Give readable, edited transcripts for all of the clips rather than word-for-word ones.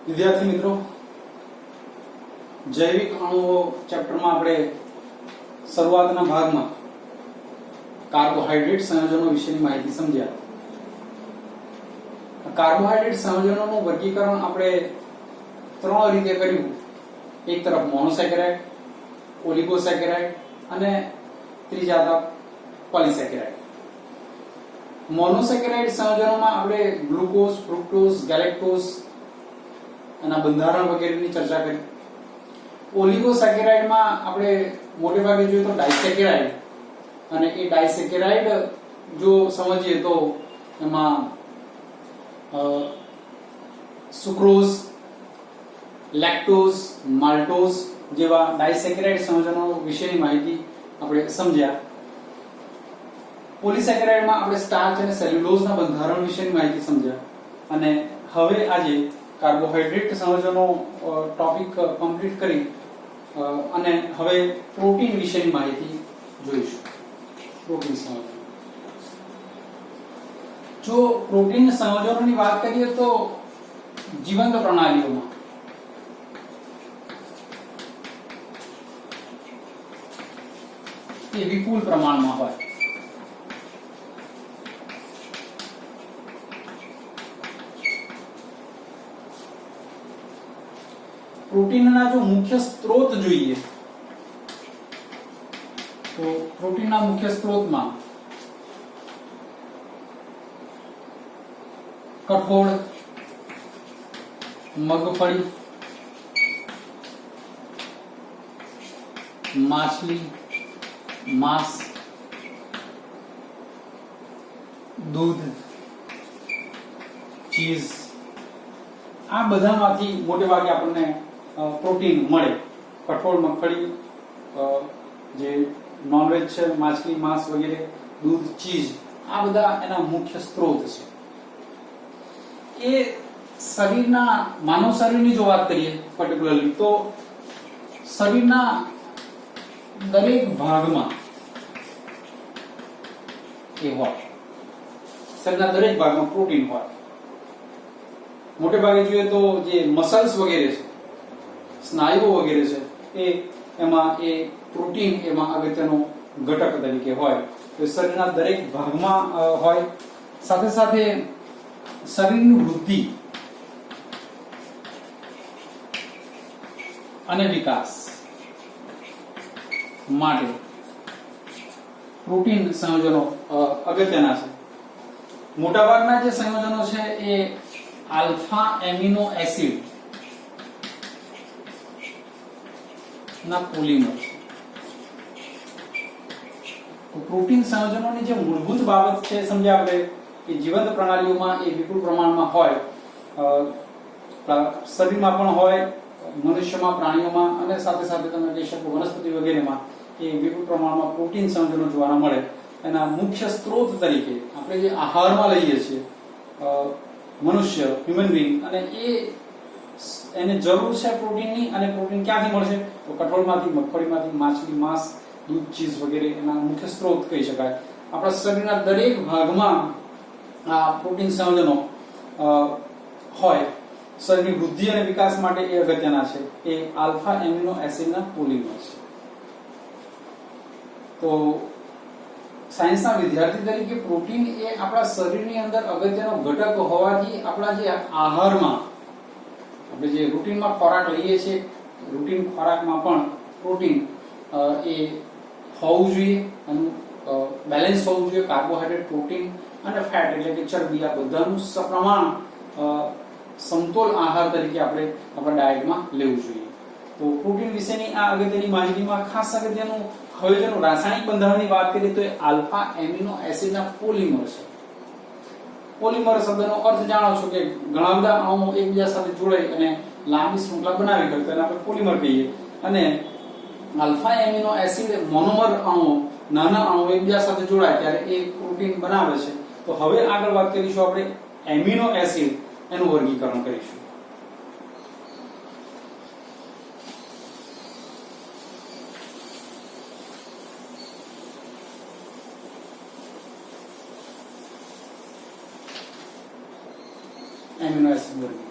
વિદ્યાર્થી મિત્રો, જૈવિક અણુઓ ચેપ્ટરમાં આપણે શરૂઆતના ભાગમાં કાર્બોહાઈડ્રેટ સંયોજનો વિશેની માહિતી સમજ્યા. કાર્બોહાઈડ્રેટ સંયોજનોનું વર્ગીકરણ આપણે ત્રણ રીતે કર્યું. એક તરફ મોનોસેકેરાઇડ, ઓલિગોસેકેરાઇડ અને ત્રીજા તરફ પોલિસેકેરાઇડ. મોનોસેકેરાઇડ સંયોજનોમાં આપણે ગ્લુકોઝ, ફ્રુક્ટોઝ, ગેલેક્ટોઝ એના બંધારણ વગેરેની ચર્ચા કરી. ઓલિગોસેકેરાઇડમાં આપણે મોટે ભાગે જોઈએ તો ડાઇસેકેરાઇડ, અને એ ડાઇસેકેરાઇડ જો સમજીએ તો એમાં સુક્રોઝ, લેક્ટોઝ, માલ્ટોઝ જેવા ડાઇસેકેરાઇડ સંયોજનો વિશેની માહિતી આપણે સમજ્યા. પોલિસેકેરાઇડમાં આપણે સ્ટાર્ચ અને સેલ્યુલોઝના બંધારણ વિશેની માહિતી સમજ્યા. અને હવે આજે કાર્બોહાઈડ્રેટ સંયોજનો ટોપિક કમ્પ્લીટ કરી અને હવે પ્રોટીન વિશેની માહિતી જોઈશું. પ્રોટીન સંયોજનો. જો પ્રોટીન સંયોજનોની વાત કરીએ તો જીવંત પ્રણાલીઓમાં એ વિપુલ પ્રમાણમાં હોય. પ્રોટીનના જો મુખ્ય સ્ત્રોત જોઈએ તો પ્રોટીનના મુખ્ય સ્ત્રોતમાં કઠોળ, મગફળી, માછલી, માંસ, દૂધ, ચીઝ, આ બધામાંથી મોટે ભાગે આપણને પ્રોટીન મળે. કઠોળ, મગફળી, જે નોનવેજ છે, માછલી, માંસ વગેરે, દૂધ, ચીઝ, આ બધા એના મુખ્ય સ્ત્રોત છે. એ શરીરના માનવ શરીરની જો વાત કરીએ પર્ટિક્યુલરલી તો શરીરના દરેક ભાગમાં એ હોય. શરીરના દરેક ભાગમાં પ્રોટીન હોય. મોટે ભાગે જોઈએ તો જે મસલ્સ વગેરે છે, સ્નાયુઓ વગેરે છે, એમાં એ પ્રોટીન એમાં અગત્યનો ઘટક તરીકે હોય. તો શરીરના દરેક ભાગમાં હોય. સાથે સાથે શરીરની વૃદ્ધિ અને વિકાસ માટે પ્રોટીન સંયોજનો અગત્યના છે. મોટાભાગના જે સંયોજનો છે એ આલ્ફા એમિનો એસિડ ના પોલિમર છે. પ્રોટીન સંયોજનોની જે મૂળભૂત બાબત છે સમજ્યા આપણે કે જીવંત પ્રણાલીઓમાં એ વિપુલ પ્રમાણમાં હોય. શરીરમાં પણ હોય, મનુષ્યમાં, પ્રાણીઓમાં અને સાથે સાથે તમે કહી શકો વનસ્પતિ વગેરેમાં એ વિપુલ પ્રમાણમાં પ્રોટીન સંયોજનો જોવા મળે. એના મુખ્ય સ્ત્રોત તરીકે આપણે જે આહારમાં લઈએ છીએ મનુષ્ય, હ્યુમન બીંગ, અને એને જરૂર છે પ્રોટીનની. અને પ્રોટીન ક્યાંથી મળશે તો કઠોળમાંથી, મગફળીમાંથી, માછલી, માંસ, દૂધ, ચીઝ વગેરે એના મુખ્ય સ્ત્રોત કહી શકાય. આપણા શરીરના દરેક ભાગમાં આ પ્રોટીન સંયોજનો હોય. શરીરની વૃદ્ધિ અને વિકાસ માટે એ અગત્યના છે. એ આલ્ફા એમિનો એસિડના પોલિમર છે. તો સાયન્સના વિદ્યાર્થી તરીકે પ્રોટીન એ આપણા શરીરની અંદર અગત્યનો ઘટક હોવાથી આપણા જે આહારમાં આપણે જે રૂટીનમાં ખોરાક લઈએ છીએ, રૂટીન ખોરાકમાં પણ પ્રોટીન એ હોવું જોઈએ. એનું બેલેન્સ હોવું જોઈએ. કાર્બોહાઈડ્રેટ, પ્રોટીન અને ફેટ એટલે કે ચરબી, આ બધાનું સપ્રમાણ સમતોલ આહાર તરીકે આપણે આપણા ડાયટમાં લેવું જોઈએ. તો પ્રોટીન વિશેની આ અગત્યની માહિતીમાં ખાસ અગત્યનું હવે જેનું રાસાયણિક બંધારણની વાત કરીએ તો એ આલ્ફા એમિનો એસિડના પોલિમર છે. પોલિમર શબ્દનો અર્થ જાણો છો કે ઘણા બધા અણુઓ એકબીજા સાથે જોડાઈ અને લાંબી શૃંખલા બનાવી હોય તો એને આપણે પોલિમર કહીએ. અને આલ્ફા એમિનો એસિડ મોનોમર અણુઓ, નાના અણુઓ એકબીજા સાથે જોડાય ત્યારે એ પ્રોટીન બનાવે છે. તો હવે આગળ વાત કરીશું આપણે એમિનો એસિડ, એનું વર્ગીકરણ કરીશું. એમિનો એસિડ વર્ગીકરણ.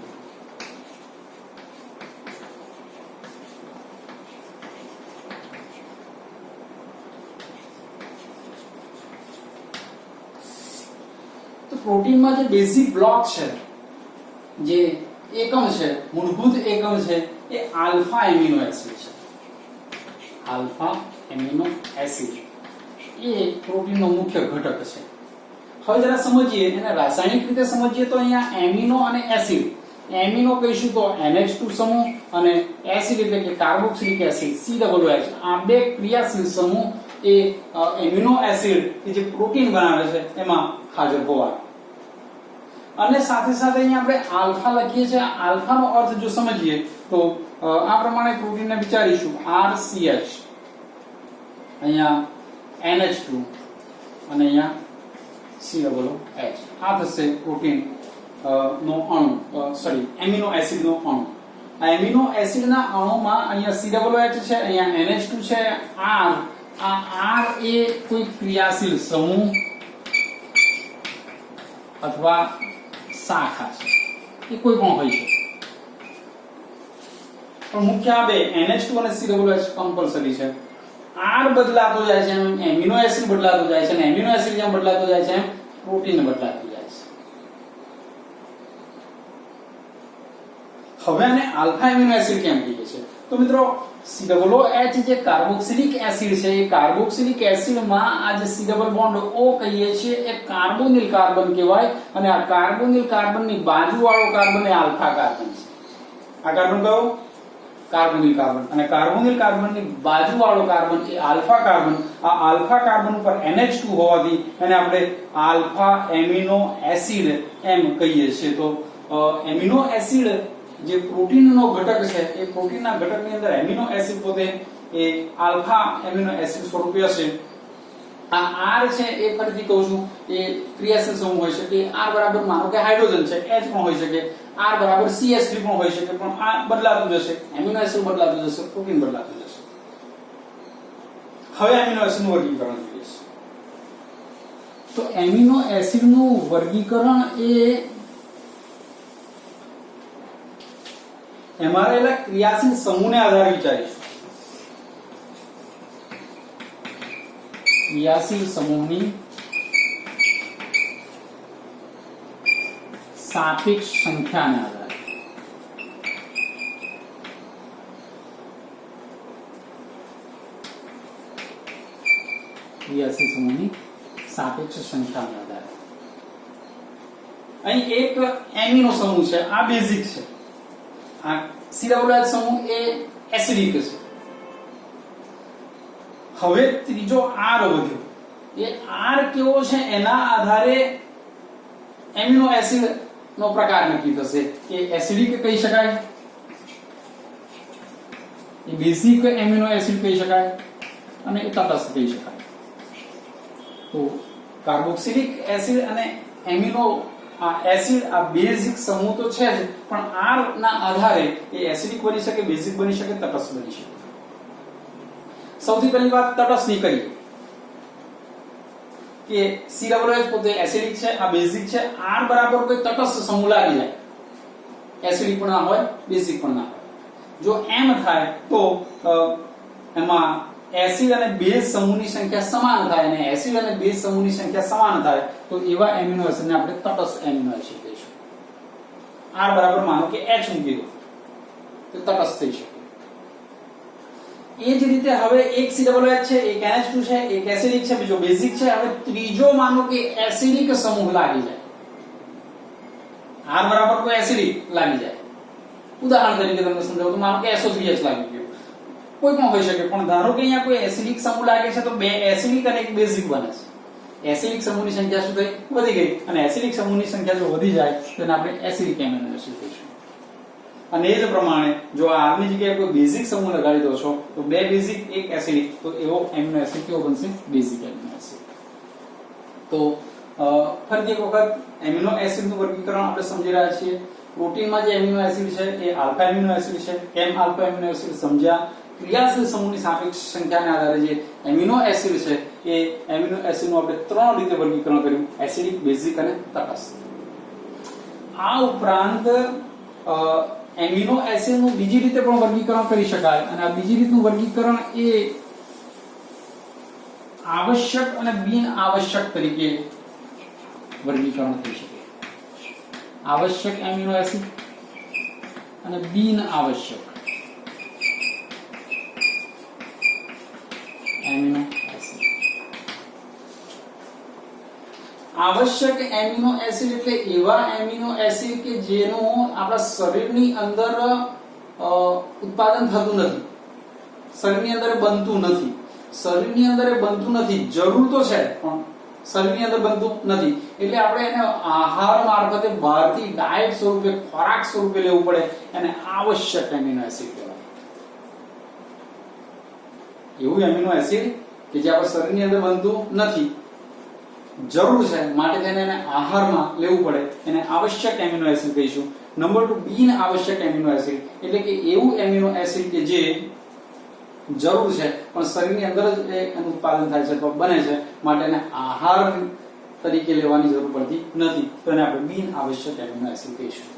તો પ્રોટીનમાં જે બેઝિક બ્લોક છે, જે એકમ છે, મૂળભૂત એકમ છે, એ આલ્ફા એમિનો એસિડ છે. આલ્ફા એમિનો એસિડ એ પ્રોટીનનો મુખ્ય ઘટક છે. હવે જરા સમજીએ, એને રાસાયણિક રીતે સમજીએ તો અહીંયા એમિનો અને એસિડ, એમિનો કહીશું તો NH2 સમૂહ અને એસિડ એટલે કે કાર્બોક્સિલિક એસિડ COOH, આ બે ક્રિયાશીલ સમૂહ એ એમિનો એસિડ કે જે પ્રોટીન બનાવે છે એમાં હાજર હોવા. અને સાથે સાથે અહીંયા આપણે આલ્ફા લખીએ છીએ. આલ્ફાનો અર્થ જો સમજીએ તો આ પ્રમાણે પ્રોટીનને વિચારીશું, RCH, અહીંયા NH2 અને અહીંયા COOH. આ થશે પ્રોટીન નો અણુ, સોરી એમિનો એસિડ નો અણુ. આ એમિનો એસિડ ના અણુમાં અહીંયા COOH છે, અહીંયા NH2 છે, R, આ R એ કોઈ ક્રિયાશીલ સમૂહ અથવા શાખા છે, એ કોઈ પણ હોઈ શકે. પણ મુખ્ય આ બે NH2 અને COOH કમ્પલસરી છે. R બદલાતો જાય છે એમ એમિનો એસિડ બદલાતો જાય છે, અને એમિનો એસિડ જેમ બદલાતો જાય છે એમ પ્રોટીન બદલાતું જાય છે. હવે આને આલ્ફા એમિનો એસિડ કેમ કહીએ છીએ? તો મિત્રો COOH જે કાર્બોક્સિલિક એસિડ છે, એ કાર્બોક્સિલિક એસિડમાં આ જે C ડબલ બોન્ડ O કહીએ છીએ એ કાર્બોનિલ કાર્બન કહેવાય, અને આ કાર્બોનિલ કાર્બનની બાજુવાળો કાર્બન એ આલ્ફા કાર્બન છે. આ કાર્બન કયો? Carbonyl carbon. અને કાર્બોનિલ કાર્બનની બાજુવાળો કાર્બન એ આલ્ફા કાર્બન. આ આલ્ફા કાર્બન ઉપર NH2 હોવાથી એને આપણે આલ્ફા એમિનો એસિડ એમ કહીએ છીએ. તો એમિનો એસિડ જે પ્રોટીનનો ઘટક છે, એ પ્રોટીનના ઘટકની અંદર એમિનો એસિડ પોતે એ આલ્ફા એમિનો એસિડ સ્વરૂપે હશે. આ R છે એ ફરીથી કહું છું એ ક્રિયાશીલ સમૂહ હોઈ શકે. R બરાબર માનો કે હાઇડ્રોજન છે, H પણ હોઈ શકે, R બરાબર CH3 પણ હોઈ શકે, પણ આ બદલાતું જશે, એમિનો એસિડ બદલાતું જશે, પ્રોટીન બદલાતું જશે. હવે એમિનો એસિડનું વર્ગીકરણ જોઈએ. તો એમિનો એસિડનું વર્ગીકરણ એ એમાં રહેલા ક્રિયાશીલ સમૂહને આધારે વિચારીશું. ક્રિયાશીલ સમૂહની સાપેક્ષ સંખ્યાને આધારે ક્રિયાશીલ સમૂહની સાપેક્ષ સંખ્યાને આધારે અહીં એક એમિનો સમૂહ છે, આ બેઝિક છે. આ COOH સમૂહ એ એસિડિક છે. હવે ત્રીજો R વધ્યો, એ R કેવો છે એના આધારે એમિનો એસિડ નો પ્રકાર નક્કી થશે કે એસિડિક કહી શકાય, એ બેઝિક એમિનો એસિડ કહી શકાય, અને એ તટસ્થ કહી શકાય. તો કાર્બોક્સિલિક એસિડ અને એમિનો આ એસિડ, આ બેઝિક સમૂહ તો છે જ, પણ R ના આધારે એ એસિડિક બની શકે, બેઝિક બની શકે, તટસ્થ બની શકે. સૌથી પહેલી વાત તટસ્થની કરીએ કે COOH પોતે એસિડિક છે, આ બેઝિક છે. R બરાબર કોઈ તટસ્થ સમૂહ લાગી જાય, એસિડિક પણ ના હોય, બેઝિક પણ ના હોય. જો એમ થાય તો એમાં એસિડ અને બેઝ સમૂહની સંખ્યા સમાન થાય, અને એસિડ અને બેઝ સમૂહની સંખ્યા સમાન થાય તો એવા એમિનો એસિડને આપણે તટસ્થ એમિનો એસિડ કહીશું. R બરાબર માનો કે H મૂકી દો તો તટસ્થ થઈ શકે. એ જ રીતે હવે એક COOH છે, એક NH2 છે, એક એસિડિક છે, બીજો બેઝિક છે. હવે ત્રીજો માનો કે એસિડિક સમૂહ લાગી જાય, R બરાબર કોઈ એસિડિક લાગી જાય. ઉદાહરણ તરીકે તમને સમજાવું તો માનો કે SO3H લાગી ગયો, કોઈ પણ હોઈ શકે, પણ ધારો કે અહીંયા કોઈ એસિડિક સમૂહ લાગે છે તો બે એસિડિક અને એક બેઝિક બને છે. એસિડિક સમૂહની સંખ્યા શું થઈ? વધી ગઈ. અને એસિડિક સમૂહની સંખ્યા જો વધી જાય તો એને આપણે એસિડિક એમિનો એસિડ કહીશું. અને એ જ પ્રમાણે જો R ની જગ્યાએ કોઈ બેઝિક સમૂહ લગાડી દો છો તો બે બેઝિક એક એસિડિક, તો એવો એમિનો એસિડ કેવો બનશે? Basic amino acid. તો ફરીથી એક વખત એમિનો એસિડનું વર્ગીકરણ આપણે સમજી રહ્યા છીએ. પ્રોટીનમાં જે એમિનો એસિડ છે એ આલ્ફા એમિનો એસિડ છે. કેમ આલ્ફા એમિનો એસિડ સમજ્યા? ક્રિયાશીલ સમૂહની સાપેક્ષ સંખ્યાને આધારે જે એમિનો એસિડ છે એ એમિનો એસિડનું આપણે ત્રણ રીતે વર્ગીકરણ કર્યું: એસિડિક, બેઝિક અને તટસ્થ. આ ઉપરાંત એમિનો એસિડનું બીજી રીતે પણ વર્ગીકરણ કરી શકાય, અને આ બીજી રીતનું વર્ગીકરણ એ આવશ્યક અને બિન આવશ્યક તરીકે વર્ગીકરણ થઈ શકે. આવશ્યક એમિનો એસિડ અને બિન આવશ્યક એમિનો એસિડ. આવશ્યક એમિનો એસિડ એટલે એવા એમિનો એસિડ કે જેનું આપણા શરીરની અંદર ઉત્પાદન થતું નથી, શરીરની અંદર બનતું નથી. શરીરની અંદર બનતું નથી, જરૂર તો છે પણ શરીરની અંદર બનતું નથી, એટલે આપણે એને આહાર મારફતે બહારથી ડાયટ સ્વરૂપે, ખોરાક સ્વરૂપે લેવું પડે. એને આવશ્યક એમિનો એસિડ કહેવાય. એવું એમિનો એસિડ કે જે આપણા શરીરની અંદર બનતું નથી, જરૂર છે માટે તેને આહારમાં લેવું પડે, એને આવશ્યક એમિનો એસિડ કહીશું. નંબર 2 બિન આવશ્યક એમિનો એસિડ એટલે કે એવું એમિનો એસિડ કે જે જરૂર છે પણ શરીરની અંદર જ એનું ઉત્પાદન થાય છે અથવા બને છે, માટે એને આહાર તરીકે લેવાની જરૂર પડતી નથી, તો એને આપણે બિન આવશ્યક એમિનો એસિડ કહીશું.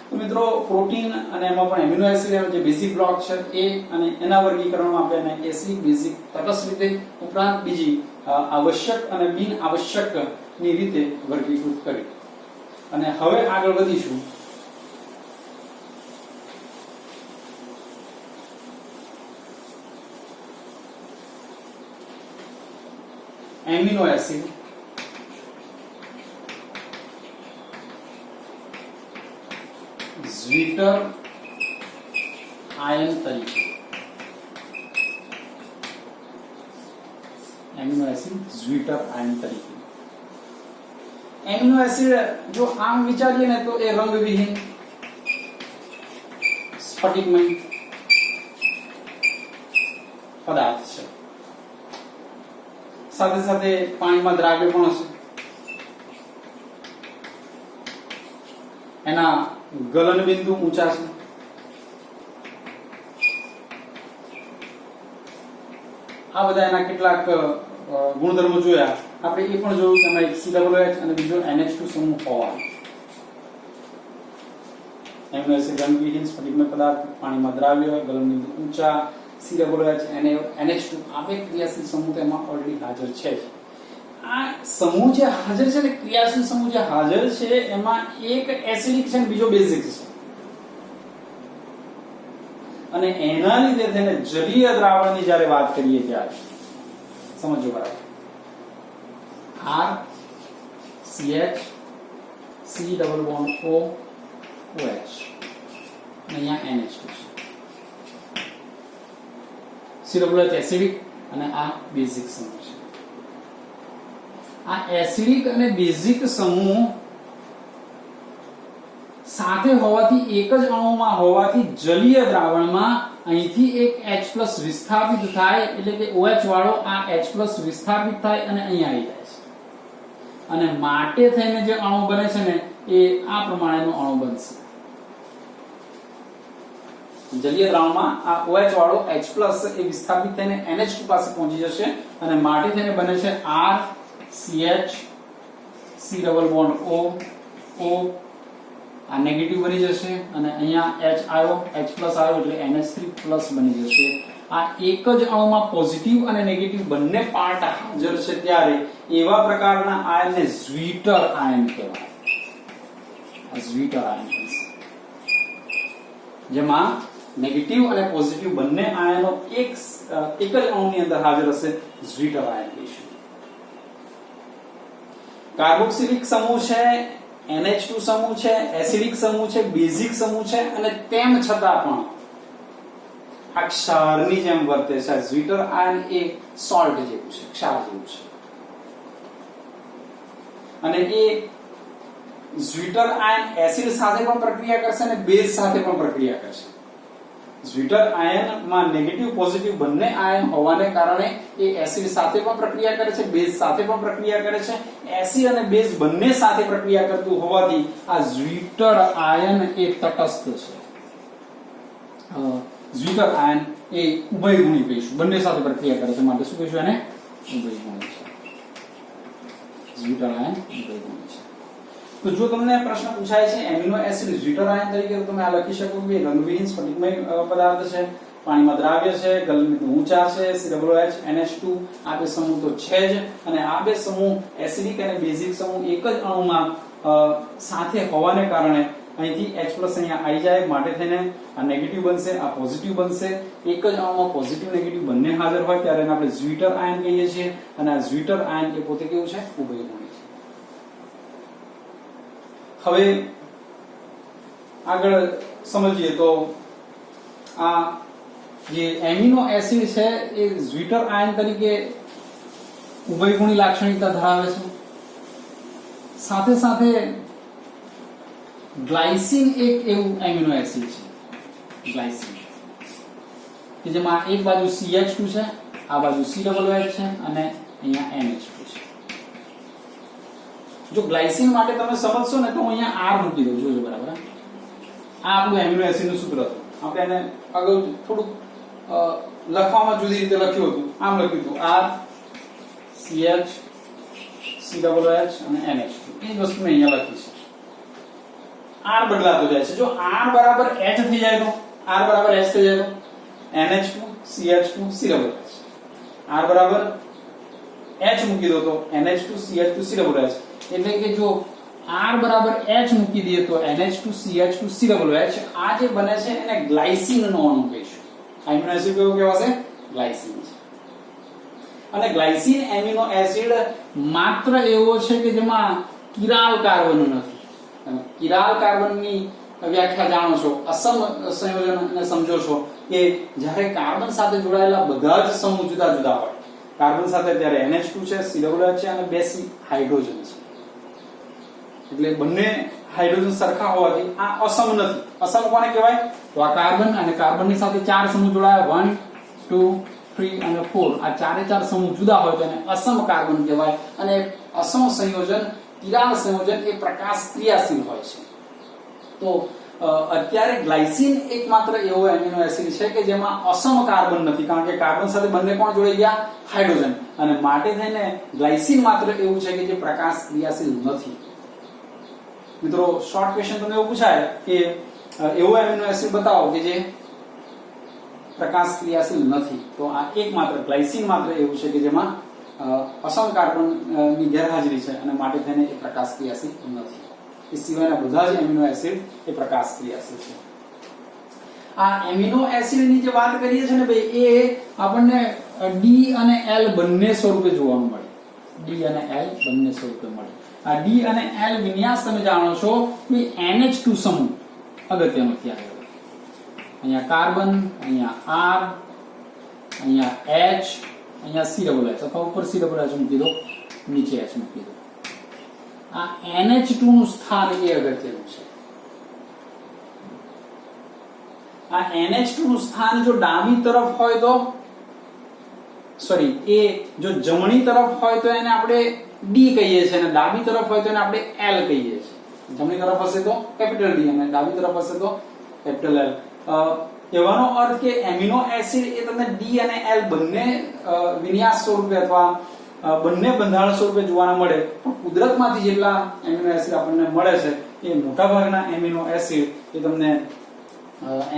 તો મિત્રો પ્રોટીન અને એમાં પણ એમિનો એસિડ જે બેઝિક બ્લોક છે એ અને એના વર્ગીકરણમાં આપણે એને એસિડિક, બેઝિક, તટસ્થ રીતે ઉપરાંત બીજી આવશ્યક અને બિન આવશ્યક ની રીતે વર્ગીકૃત કરી. અને હવે આગળ વધીશું એમિનો એસિડ ઝ્વિટર આયન તરીકે. એમિનો એસિડ ઝ્વિટર આયન તરીકે. એમિનો એસિડ જો આમ વિચારીએ ને તો એ રંગવિહીન, સ્ફટિકમય પદાર્થ છે. સાથે સાથે પાણીમાં દ્રાવ્ય પણ હશે. એના ગલન બિંદુ ઊંચા છે. આ બધા એના કેટલાક ગુણધર્મો જોયા. આપણે એ પણ જોયું કે એમાં એક COOH અને બીજો NH2 સમૂહ હોવાનો. એમિનો એસિડ રંગવિહીન, સ્ફટિકમય પદાર્થ, પાણીમાં દ્રાવ્ય, ગલન બિંદુ ઊંચા, COOH અને NH2 આ બે ક્રિયાશીલ સમૂહ તેમાં ઓલરેડી હાજર છે. આ સમૂહ જે હાજર છે ને, ક્રિયાશીલ સમૂહ જે હાજર છે એમાં એક એસિડિક છે અને બીજો બેઝિક છે, અને એના લીધે તેને જલીય દ્રાવણની જ્યારે વાત કરીએ ત્યારે સમજો બરાબર. R CH C double bond O OH અને અહીંયા NH2 છે. COOH એસિડિક અને આ બેઝિક સમૂહ છે. આ એસિડિક અને બેઝિક સમૂહ સાથે હોવાથી, એક જ અણુમાં હોવાથી જલીય દ્રાવણમાં અહીંથી એક H+ વિસ્થાપિત થાય, એટલે કે OH વાળો આ H+ વિસ્થાપિત થાય અને અહીંયા આવી જાય છે, અને માટે થઈને જે અણુ બને છે ને એ આ પ્રમાણેનો અણુ બનશે. જલીય દ્રાવણમાં આ OH વાળો H+ એ વિસ્થાપિત થઈને NH2 પાસે પહોંચી જશે અને માટે થઈને બને છે R CH C double bond O O. આ નેગેટિવ બની જશે અને અહીંયા H આવ્યો, H+ આવ્યો એટલે NH3+ બની જશે. આ એક જ અણુમાં પોઝિટિવ અને નેગેટિવ બંને પાર્ટ હાજર છે ત્યારે એવા પ્રકારના આયનને ઝ્વિટર આયન કહેવાય. આ ઝ્વિટર આયન છે જેમાં નેગેટિવ અને પોઝિટિવ બંને આયનો એક જ અણુની અંદર હાજર હશે. ઝ્વિટર આયન કહીશું. કાર્બોક્સિલિક સમૂહ છે, NH2 સમૂહ છે, એસિડિક સમૂહ છે, બેઝિક સમૂહ છે, અને તેમ છતાં પણ આ ક્ષારની જેમ વર્તે છે. ઝ્વિટર આયન એ સોલ્ટ જેવું છે, ક્ષાર જેવું છે, અને એ ઝ્વિટર આયન એસિડ સાથે પણ પ્રક્રિયા કરશે અને બેઝ સાથે પણ પ્રક્રિયા કરશે. ઝ્વિટર આયનમાં નેગેટિવ પોઝિટિવ બંને આયન હોવાને કારણે એ એસિડ સાથે પણ પ્રક્રિયા કરે છે, બેઝ સાથે પણ પ્રક્રિયા કરે છે. એસિડ અને બેઝ બંને સાથે પ્રક્રિયા કરતું હોવાથી આ ઝ્વિટર આયન એ તટસ્થ છે. ઝ્વિટર આયન એ ઉભયગુણી કહીશું, બંને સાથે પ્રક્રિયા કરે છે માટે શું કહીશું એને? ઉભયગુણી છે. ઝ્વિટર આયન ઉભયગુણી છે. તો જો તમને પ્રશ્ન પૂછાય છે એમિનો એસિડ ઝ્વિટર આયન તરીકે, તો તમે આ લખી શકો કે રંગવિહીન સ્ફટિકમય પદાર્થ છે, પાણીમાં દ્રાવ્ય છે, ગલનબિંદુ ઊંચા છે, COOH NH2 આ બે સમૂહ તો છે જ, અને આ બે સમૂહ એસિડિક અને બેઝિક સમૂહ એક જ અણુમાં સાથે હોવાને કારણે અહીંથી H+ અહીંયા આવી જાય, માટે થઈને આ નેગેટિવ બનશે, આ પોઝિટિવ બનશે. એક જ અણુમાં પોઝિટિવ નેગેટિવ બંને હાજર હોય ત્યારે એને આપણે ઝ્વિટર આયન કહીએ છીએ, અને આ ઝ્વિટર આયન એ પોતે કેવું છે? ઉભયગુણી છે. હવે આગળ સમજીએ તો આ જે એમિનો એસિડ છે એ ઝ્વિટર આયન તરીકે ઉભયગુણી લાક્ષણિકતા ધરાવે છે. સાથે સાથે ગ્લાયસિન એક એવું એમિનો એસિડ છે, ગ્લાયસિન, કે જેમાં એક બાજુ CH2 છે, આ બાજુ COOH છે, અને અહીંયા NH2 છે. જો ગ્લાયસિન માટે તમે સમજશો ને તો હું અહીંયા R મૂકી દઉં, જોજો બરાબર. આ આપણું એમિનો એસિડનું સૂત્ર હતું. આપણે એને અગાઉ થોડુંક લખવામાં જુદી રીતે લખ્યું હતું. આમ લખ્યું હતું R CH COOH અને NH2. એ જ વસ્તુ મેં અહીંયા લખી છે. R બદલાતો જાય છે. જો R બરાબર H થઈ જાય તો R બરાબર H થઈ જાય તો NH2 CH2 COOH. R બરાબર H મૂકી દો તો NH2 CH2 COOH. એટલે કે જો R બરાબર H મૂકી દઈએ તો NH2 CH2 COOH આ જે બને છે એને ગ્લાયસિન નો અણુ કહીશું. એમિનો એસિડ કેવો કહેવાશે? ગ્લાયસિન છે. અને ગ્લાયસિન એમિનો એસિડ માત્ર એવો છે કે જેમાં કિરાલ કાર્બન નથી. કિરાલ કાર્બનની વ્યાખ્યા જાણો છો, અસમ સંયોજનને સમજો છો કે જ્યારે કાર્બન સાથે જોડાયેલા બધા જ સમૂહ જુદા જુદા હોય. કાર્બન સાથે ત્યારે NH2 છે, COOH છે, અને બે હાઇડ્રોજન છે. એટલે બંને હાઇડ્રોજન સરખા હોવાથી આ અસમ નથી. અસમ કોને કહેવાય? તો આ કાર્બન અને કાર્બનની સાથે ચાર સમૂહ જોડાયા, 1 2 3 અને 4. આ ચારે ચાર સમૂહ જુદા હોય તો એને અસમ કાર્બન કહેવાય. અને અસમ સંયોજન, કિરાલ સંયોજન એ પ્રકાશ ક્રિયાશીલ હોય છે. તો અત્યારે ગ્લાયસિન એકમાત્ર એવો એમિનો એસિડ છે કે જેમાં અસમ કાર્બન નથી, કારણ કે કાર્બન સાથે બંને કોણ જોડાઈ ગયા? હાઇડ્રોજન. અને માટે થઈને ગ્લાયસિન માત્ર એવું છે કે જે પ્રકાશ ક્રિયાશીલ નથી. મિત્રો, શોર્ટ ક્વેશ્ચન તમને એવું પૂછાય કે એવો એમિનો એસિડ બતાવો કે જે પ્રકાશ ક્રિયાશીલ નથી, તો આ એકમાત્ર ગ્લાયસિન માત્ર એવું છે કે જેમાં અસમ કાર્બન ની ગેરહાજરી છે, અને માટે થઈને એ પ્રકાશ ક્રિયાશીલ નથી. એ સિવાયના બધા જ એમિનો એસિડ એ પ્રકાશ ક્રિયાશીલ છે. આ એમિનો એસિડ ની જે વાત કરીએ છે ને ભાઈ, એ આપણને D અને L બંને સ્વરૂપે જોવાનું મળે. D અને L બંને સ્વરૂપે મળે. આ D અને L વિન્યાસ તમે જાણો છો કે NH2 સમૂહ અગત્યનો ત્યાં અહીંયા કાર્બન, અહીંયા R, અહીંયા H, અહીંયા COOH, અથવા ઉપર COOH મૂકી દો, નીચે H મૂકી દો. આ NH2 નું સ્થાન એ અગત્યનું છે. આ NH2 નું સ્થાન જો ડાબી તરફ હોય તો એ જો જમણી તરફ હોય તો એને આપણે D કહીએ છીએ, અને ડાબી તરફ હોય તો એને આપણે L કહીએ છીએ. જમણી તરફ હશે તો કેપિટલ D અને ડાબી તરફ હશે તો કેપિટલ L. કહેવાનો અર્થ કે એમિનો એસિડ એ તમને D અને L બંને વિન્યાસ સ્વરૂપે અથવા બંને બંધારણ સ્વરૂપે જોવાના મળે, પણ કુદરતમાંથી જેટલા એમિનો એસિડ આપણને મળે છે એ મોટાભાગના એમિનો એસિડ એ તમને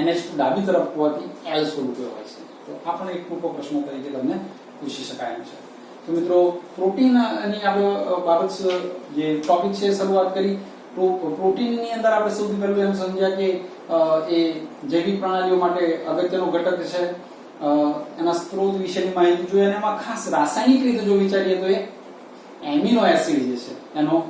NH2 ડાબી તરફ હોવાથી L સ્વરૂપે હોય છે. તો આ પણ એક ટૂંકો પ્રશ્ન તરીકે તમને પૂછી શકાય એમ છે. તો મિત્રો, પ્રોટીનની આપણે બાબત જે ટોપિક છે શરૂઆત કરી. પ્રોટીનની અંદર આપણે સૌથી પહેલું એમ સમજ્યા કે એ જૈવિક પ્રણાલીઓ માટે અગત્યનો ઘટક છે. એના સ્ત્રોત વિશેની માહિતી જોઈએ, અને એમાં ખાસ રાસાયણિક રીતે જો વિચારીએ તો એ એમિનો એસિડ જે છે એનો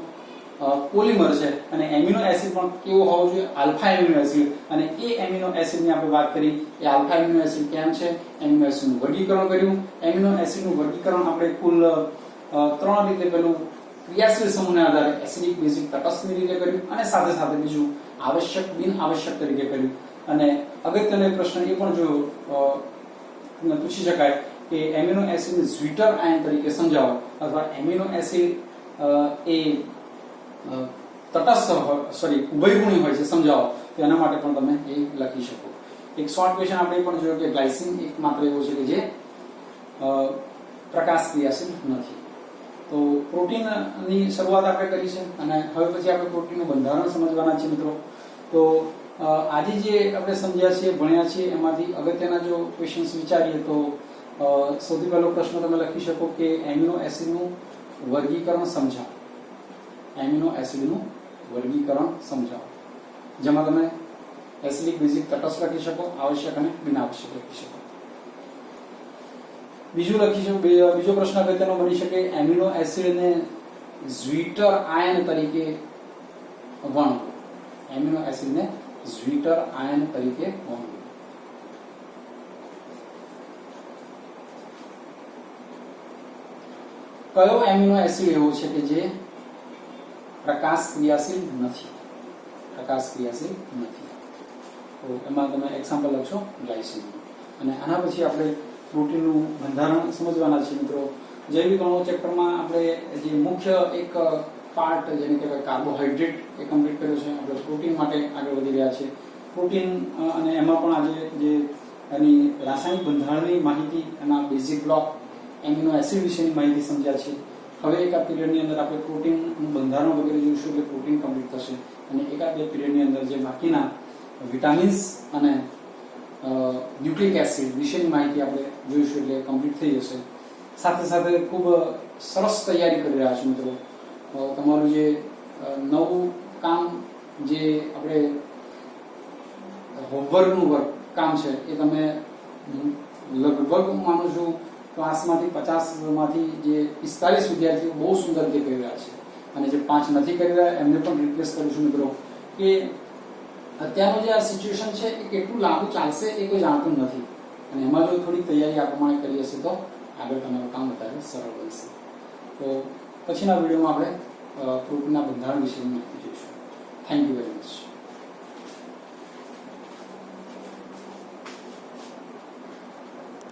પોલિમર છે, અને એમિનો એસિડ પણ કેવો હોવો જોઈએ? Alpha amino acid. અને એ એમિનો એસિડની આપણે વાત કરી, એ આલ્ફા એમિનો એસિડ કેમ છે? એમિનો એસિડનું વર્ગીકરણ કર્યું. એમિનો એસિડનું વર્ગીકરણ આપણે કુલ 3 રીતે પેલું ક્રિયાશીલ સમૂહના આધારે એસિડિક, બેઝિક, તટસ્થની રીતે કર્યું, અને સાથે સાથે બીજું આવશ્યક, બિન આવશ્યક તરીકે કર્યું. અને અગત્યનો પ્રશ્ન એ પણ જો પૂછી શકાય કે એમિનો એસિડને ઝ્વિટર આયન તરીકે સમજાવો, અથવા એમિનો એસિડ એ તટસ્થ ઉભયગુણી હોય છે સમજાવો, તો એના માટે પણ તમે એ લખી શકો. એક શોર્ટ ક્વેશ્ચન આપણે પણ જોયું કે ગ્લાયસિન એકમાત્ર એવો છે કે જે પ્રકાશ ક્રિયાશીલ નથી. તો પ્રોટીનની શરૂઆત આપણે કરી છે, અને હવે પછી આપણે પ્રોટીનનું બંધારણ સમજવાના છે મિત્રો. તો આજે જે આપણે સમજ્યા છીએ ભણ્યા છીએ એમાંથી અગત્યના જો ક્વેશ્ચન્સ વિચારીએ તો સૌથી પહેલો પ્રશ્ન તમે લખી શકો કે એમિનો એસિડનું વર્ગીકરણ સમજાવો. એમિનો એસિડનું વર્ગીકરણ સમજાવો, જેમાં તમે એસિડિક, બેઝિક, તટસ્થ લખી શકો, આવશ્યક અને બિનઆવશ્યક લખી શકો. બીજો પ્રશ્ન અગત્યનો બની શકે, એમિનો એસિડને ઝ્વીટર આયન તરીકે વર્ણવો. એમિનો એસિડને ઝ્વીટર આયન તરીકે વર્ણવો. કયો એમિનો એસિડ એવો છે કે જે પ્રકાશ ક્રિયાશીલ નથી? પ્રકાશ ક્રિયાશીલ નથી. તો એમાં તમે એક્ઝામ્પલ લખશો ગ્લાયસીન. અને આના પછી આપણે પ્રોટીનનું બંધારણ સમજવાના છીએ મિત્રો. જૈવિક અણુ ચેપ્ટરમાં આપણે જે મુખ્ય એક પાર્ટ જેને કહેવાય કાર્બોહાઈડ્રેટ એ કમ્પ્લીટ કર્યો છે. આપણે પ્રોટીન માટે આગળ વધી રહ્યા છીએ. પ્રોટીન અને એમાં પણ આજે જે એની રાસાયણિક બંધારણની માહિતી, એના બેઝિક બ્લોક, એમિનો એસિડ વિશેની માહિતી સમજ્યા છે. હવે એકાદ પીરિયડની અંદર આપણે પ્રોટીનનું બંધારણ વગેરે જોઈશું એટલે પ્રોટીન કમ્પ્લીટ થશે. અને એકાદ બે પીરિયડની અંદર જે બાકીના વિટામિન્સ અને ન્યુક્લિક એસિડ વિશેની માહિતી આપણે જોઈશું એટલે કમ્પ્લીટ થઈ જશે. સાથે સાથે ખૂબ સરસ તૈયારી કરી રહ્યા છો મિત્રો. તમારું જે નવું કામ, જે આપણે હોમવર્કનું કામ છે એ તમે લગભગ હું માનું છું ક્લાસમાંથી 50માંથી જે 45 વિદ્યાર્થીઓ બહુ સુંદર રીતે કરી રહ્યા છે. અને જે 5 નથી કરી રહ્યા એમને પણ રિક્વેસ્ટ કરું છું મિત્રો કે અત્યારનું જે આ સિચ્યુએશન છે એ કેટલું લાંબુ ચાલશે એ કોઈ જાણતું નથી. અને એમાં જો થોડી તૈયારી આ પ્રમાણે કરી હશે તો આગળ તમારું કામ વધારે સરળ બનશે. તો પછીના વિડીયોમાં આપણે પ્રોટીનના બંધારણ વિશેની માહિતી જોઈશું. Thank you very much.